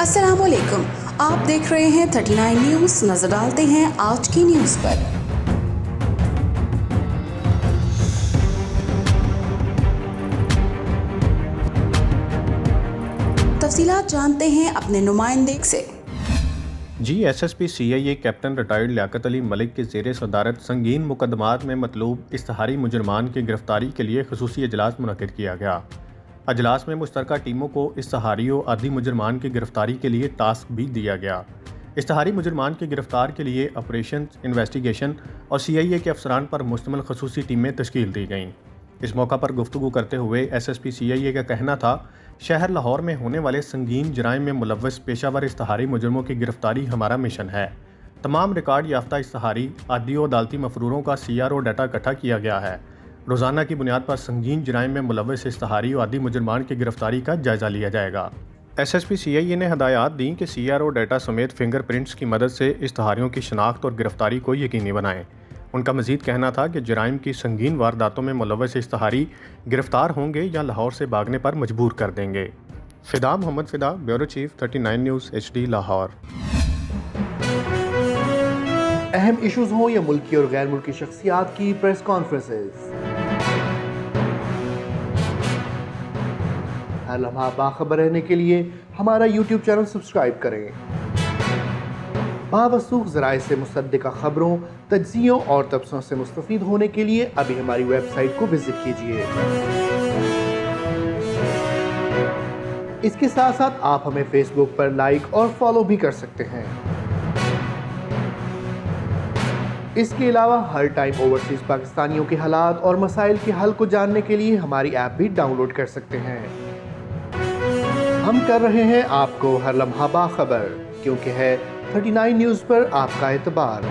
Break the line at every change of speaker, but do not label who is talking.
अस्सलाम वालेकुम, आप देख रहे हैं 39 न्यूज़। नजर डालते हैं आज की न्यूज़ पर। तफसीलात जानते हैं अपने नुमाइंदे से।
जी SSP CIA captain retired Liaquat Ali Malik के ज़ेर सदारत संगीन मुकदमात में मतलूब इश्तहारी मुजरमान की गिरफ्तारी के लिए खसूसी अजलास मुनक़िद किया गया। अजलास में मुश्तरका टीमों को इश्तहारी और आदि मुजरमान की गिरफ्तारी के लिए टास्क भी दिया गया। इश्तहारी मुजरमान की गिरफ्तार के लिए ऑपरेशन इन्वेस्टिगेशन और सीआईए के अफसरान पर मुश्तमिल खसूसी टीमें तश्कील दी गईं। इस मौका पर गुफ्तगू करते हुए एसएसपी सीआईए का कहना था, शहर लाहौर में होने वाले संगीन जराइम में मुलव्वस पेशावर इश्तहारी मुजरमों की गिरफ्तारी हमारा मिशन है। तमाम रिकॉर्ड याफ्ता इश्तहारी आदि और अदालती मफरूरों का CRO डाटा इकट्ठा किया गया है। रोज़ाना की बुनियाद पर संगीन जराइम में मुलव्वस इश्तहारी और आदि मुजरमान की गिरफ्तारी का जायज़ा लिया जाएगा। एसएसपी सीआईए ने हदायत दी कि CRO डाटा समेत फिंगरप्रिंट्स की मदद से इश्तहारियों की शनाख्त और गिरफ्तारी को यकीनी बनाएं। उनका मज़ीद कहना था कि जराइम की संगीन वारदातों में मुलव्वस इश्तहारी गिरफ्तार होंगे या लाहौर से भागने पर मजबूर कर देंगे। Fida Muhammad Fida, bureau chief 39 news HD Lahore.
अहम इश्यूज हों या मुल्की और गैर मुल्की शख्सियात की प्रेस कॉन्फ्रेंसेस, हर लम्हा बाखबर रहने के लिए हमारा YouTube चैनल सब्सक्राइब करें। बावसूख ज़राए से मुसद्दिक़ा खबरों, तज्ज़ियों और तबसरों से मुस्तफ़ीद होने के लिए अभी हमारी वेबसाइट को विजिट कीजिए। इसके साथ साथ आप हमें फेसबुक पर लाइक और फॉलो भी कर सकते हैं। इसके अलावा हर टाइम ओवरसीज़ पाकिस्तानियों के हालात और मसाइल के हल को जानने के लिए हमारी ऐप भी डाउनलोड कर सकते हैं। हम कर रहे हैं आपको हर लम्हा बाखबर, क्योंकि है 39 न्यूज़ पर आपका एतबार।